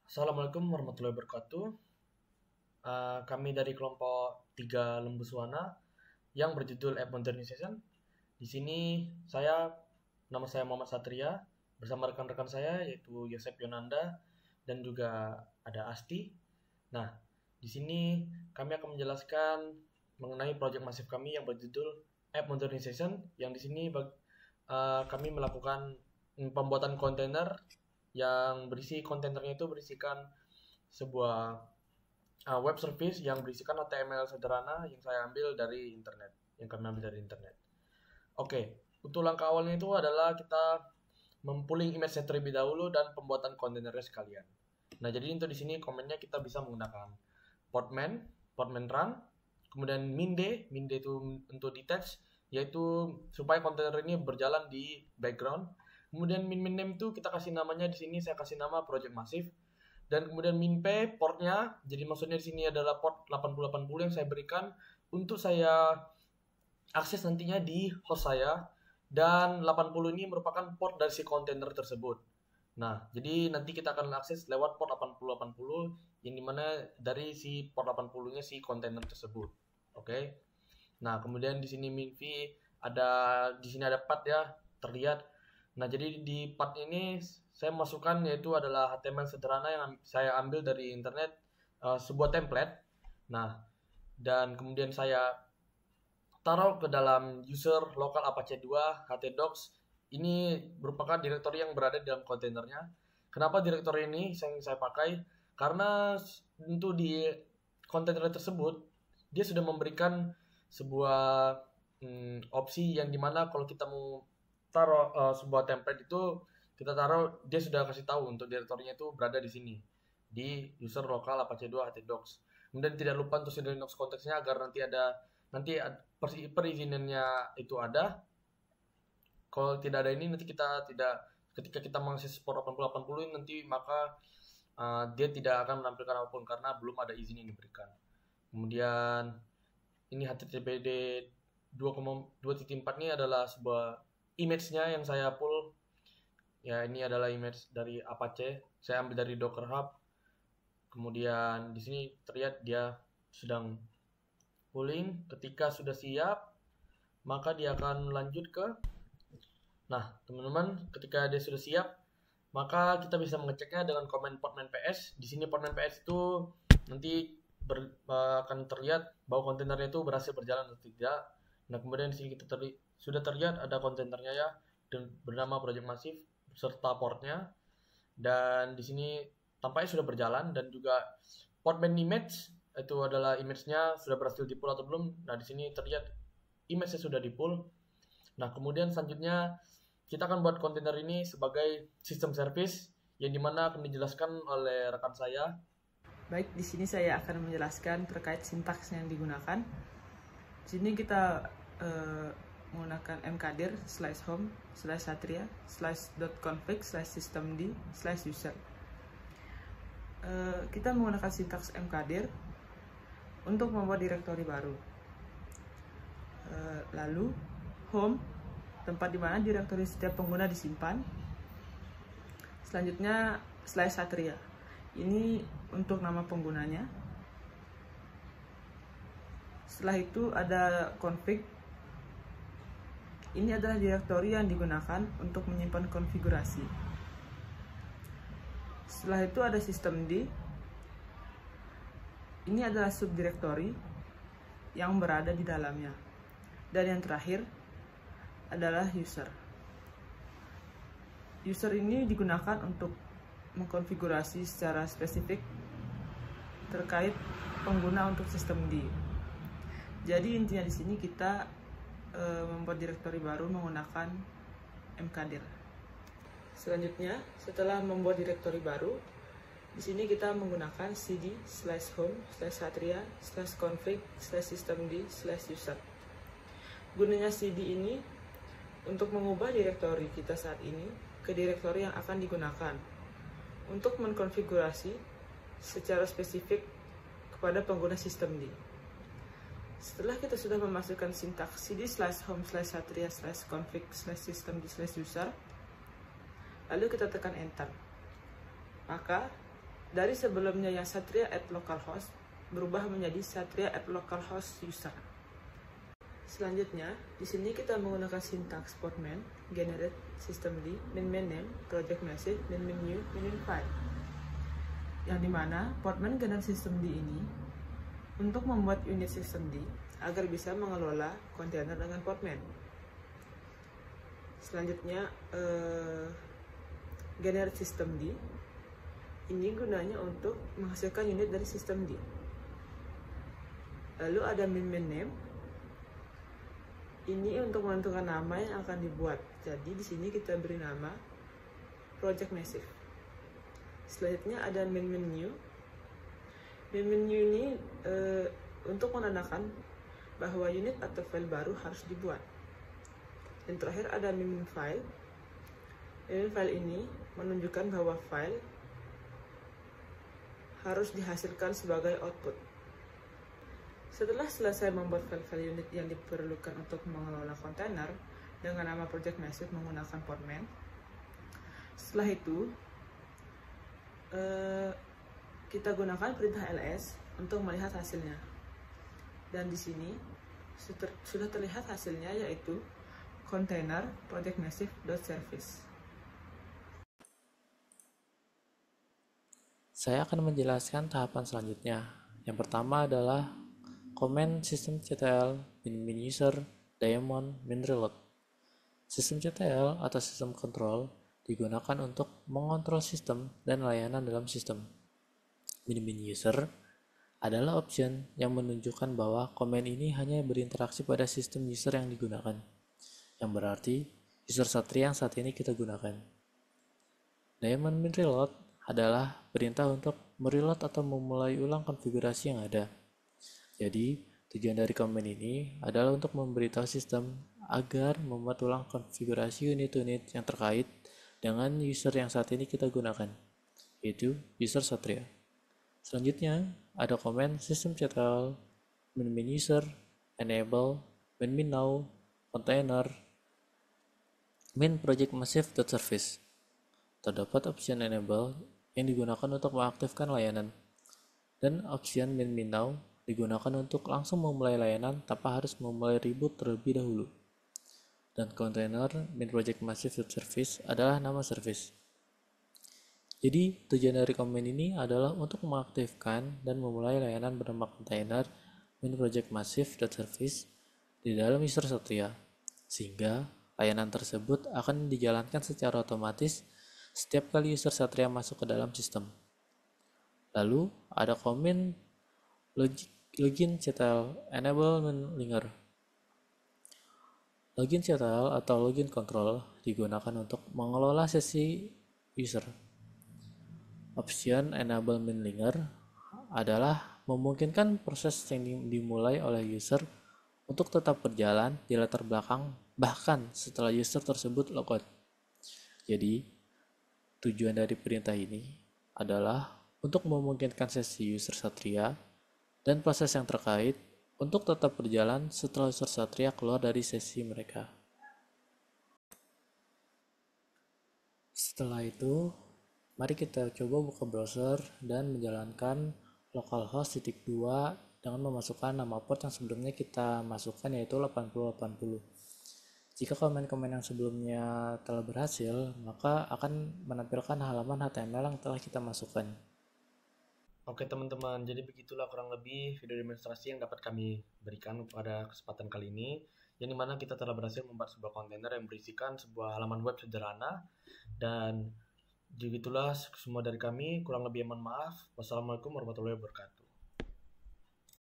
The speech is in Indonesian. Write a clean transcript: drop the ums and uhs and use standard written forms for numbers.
Assalamualaikum warahmatullahi wabarakatuh. Kami dari kelompok 3 Lembu Suwana yang berjudul App Modernization. Di sini nama saya Muhammad Satria bersama rekan-rekan saya yaitu Yosep Yonanda dan juga ada Asti. Nah, di sini kami akan menjelaskan mengenai proyek masif kami yang berjudul App Modernization, yang di sini kami melakukan pembuatan kontainer yang kontainernya itu berisikan sebuah web service yang berisikan HTML sederhana yang kami ambil dari internet. Oke, untuk langkah awalnya itu adalah kita mempooling image terlebih dahulu dan pembuatan kontainernya sekalian. Nah, jadi untuk di sini komennya kita bisa menggunakan Podman run, kemudian minde itu untuk detach, yaitu supaya kontainer ini berjalan di background. Kemudian min name itu kita kasih namanya, di sini saya kasih nama project massive. Dan kemudian minp portnya, jadi maksudnya di sini adalah port 8080 yang saya berikan untuk saya akses nantinya di host saya, dan 80 ini merupakan port dari si kontainer tersebut. Nah, jadi nanti kita akan akses lewat port 8080 yang dimana dari si port 80-nya si kontainer tersebut. Oke. Nah, kemudian di sini minv di sini ada path ya, terlihat. Nah, jadi di part ini saya masukkan yaitu adalah HTML sederhana yang saya ambil dari internet, sebuah template. Nah, dan kemudian saya taruh ke dalam user local apache 2 htdocs. Ini merupakan direktori yang berada di dalam kontainernya. Kenapa direktori ini yang saya pakai? Karena untuk di kontainer tersebut dia sudah memberikan sebuah opsi yang dimana kalau kita mau taruh sebuah template itu kita taruh, dia sudah kasih tahu untuk direktorinya itu berada di sini di user lokal apache 2 htdocs. Kemudian tidak lupa untuk Linux konteksnya agar nanti perizinannya itu ada. Kalau tidak ada ini, ketika kita mengakses port 8080 ini nanti maka dia tidak akan menampilkan apapun karena belum ada izin yang diberikan. Kemudian ini httpd 2.4 ini adalah sebuah image-nya yang saya pull. Ya, ini adalah image dari Apache. Saya ambil dari Docker Hub. Kemudian di sini terlihat dia sedang pulling. Ketika sudah siap, maka dia akan lanjut ke. Nah, teman-teman, ketika dia sudah siap, maka kita bisa mengeceknya dengan komen podman ps. Di sini podman ps itu nanti akan terlihat bahwa kontainernya itu berhasil berjalan atau tidak. Nah, kemudian di sini sudah terlihat ada kontainernya ya, dan bernama project massive serta portnya. Dan di sini tampaknya sudah berjalan, dan juga podman image itu adalah image-nya sudah berhasil di-pull atau belum. Nah, di sini terlihat image-nya sudah di-pull. Nah, kemudian selanjutnya kita akan buat kontainer ini sebagai sistem service yang dimana akan dijelaskan oleh rekan saya. Baik, di sini saya akan menjelaskan terkait sintaks yang digunakan. Di sini kita menggunakan mkdir /home /satria /config/systemd/user. Kita menggunakan sintaks mkdir untuk membuat direktori baru. Lalu home, tempat di mana direktori setiap pengguna disimpan. Selanjutnya /satria, ini untuk nama penggunanya. Setelah itu ada config. Ini adalah direktori yang digunakan untuk menyimpan konfigurasi. Setelah itu ada systemd. Ini adalah subdirektori yang berada di dalamnya. Dan yang terakhir adalah user. User ini digunakan untuk mengkonfigurasi secara spesifik terkait pengguna untuk systemd. Jadi intinya di sini kita membuat direktori baru menggunakan mkdir. Selanjutnya, setelah membuat direktori baru, di sini kita menggunakan cd /home /satria /config /systemd/user. Gunanya cd ini untuk mengubah direktori kita saat ini ke direktori yang akan digunakan untuk mengkonfigurasi secara spesifik kepada pengguna systemd. Setelah kita sudah memasukkan sintaks cd /home /satria /config /systemd/user, lalu kita tekan enter, maka dari sebelumnya yang Satria at localhost berubah menjadi Satria at localhost user. Selanjutnya, di sini kita menggunakan sintaks portman, generate systemd, min name, project message, min new, min file. Yang dimana portman generate systemd ini untuk membuat unit systemd agar bisa mengelola kontainer dengan portman. Selanjutnya, generate systemd ini gunanya untuk menghasilkan unit dari systemd. Lalu ada min name. Ini untuk menentukan nama yang akan dibuat. Jadi di sini kita beri nama project massive. Selanjutnya ada min new. Min new ini untuk menandakan bahwa unit atau file baru harus dibuat. Dan terakhir ada min file. Min file ini menunjukkan bahwa file harus dihasilkan sebagai output. Setelah selesai membuat file-file unit yang diperlukan untuk mengelola kontainer dengan nama project massive menggunakan portman, setelah itu kita gunakan perintah ls untuk melihat hasilnya. Dan di sini sudah terlihat hasilnya, yaitu container project massive.service. Saya akan menjelaskan tahapan selanjutnya. Yang pertama adalah command systemctl min user daemon min reload. Systemctl atau system control digunakan untuk mengontrol sistem dan layanan dalam sistem. Min user adalah option yang menunjukkan bahwa command ini hanya berinteraksi pada sistem user yang digunakan, yang berarti user Satria yang saat ini kita gunakan. Daemon min reload adalah perintah untuk mereload atau memulai ulang konfigurasi yang ada. Jadi, tujuan dari command ini adalah untuk memberitahu sistem agar membuat ulang konfigurasi unit-unit yang terkait dengan user yang saat ini kita gunakan, yaitu user Satria. Selanjutnya, ada command systemctl min user enable min now container min project massive.service. Terdapat option enable yang digunakan untuk mengaktifkan layanan, dan option min now digunakan untuk langsung memulai layanan tanpa harus memulai reboot terlebih dahulu. Dan container min project massive.service adalah nama service. Jadi, tujuan dari command ini adalah untuk mengaktifkan dan memulai layanan bernama container min project massive.service di dalam user Satria, sehingga layanan tersebut akan dijalankan secara otomatis setiap kali user Satria masuk ke dalam sistem. Lalu, ada command loginctl enable min linger. Loginctl atau login control digunakan untuk mengelola sesi user. Option enable min linger adalah memungkinkan proses yang dimulai oleh user untuk tetap berjalan di latar belakang bahkan setelah user tersebut logout. Jadi, tujuan dari perintah ini adalah untuk memungkinkan sesi user Satria dan proses yang terkait untuk tetap berjalan setelah user Satria keluar dari sesi mereka. Setelah itu, mari kita coba buka browser dan menjalankan localhost 2 dengan memasukkan nama port yang sebelumnya kita masukkan, yaitu 8080. Jika komen-komen yang sebelumnya telah berhasil, maka akan menampilkan halaman HTML yang telah kita masukkan. Oke teman-teman, jadi begitulah kurang lebih video demonstrasi yang dapat kami berikan pada kesempatan kali ini, yang dimana kita telah berhasil membuat sebuah kontainer yang berisikan sebuah halaman web sederhana. Dan begitulah semua dari kami, kurang lebih mohon maaf. Wassalamualaikum warahmatullahi wabarakatuh.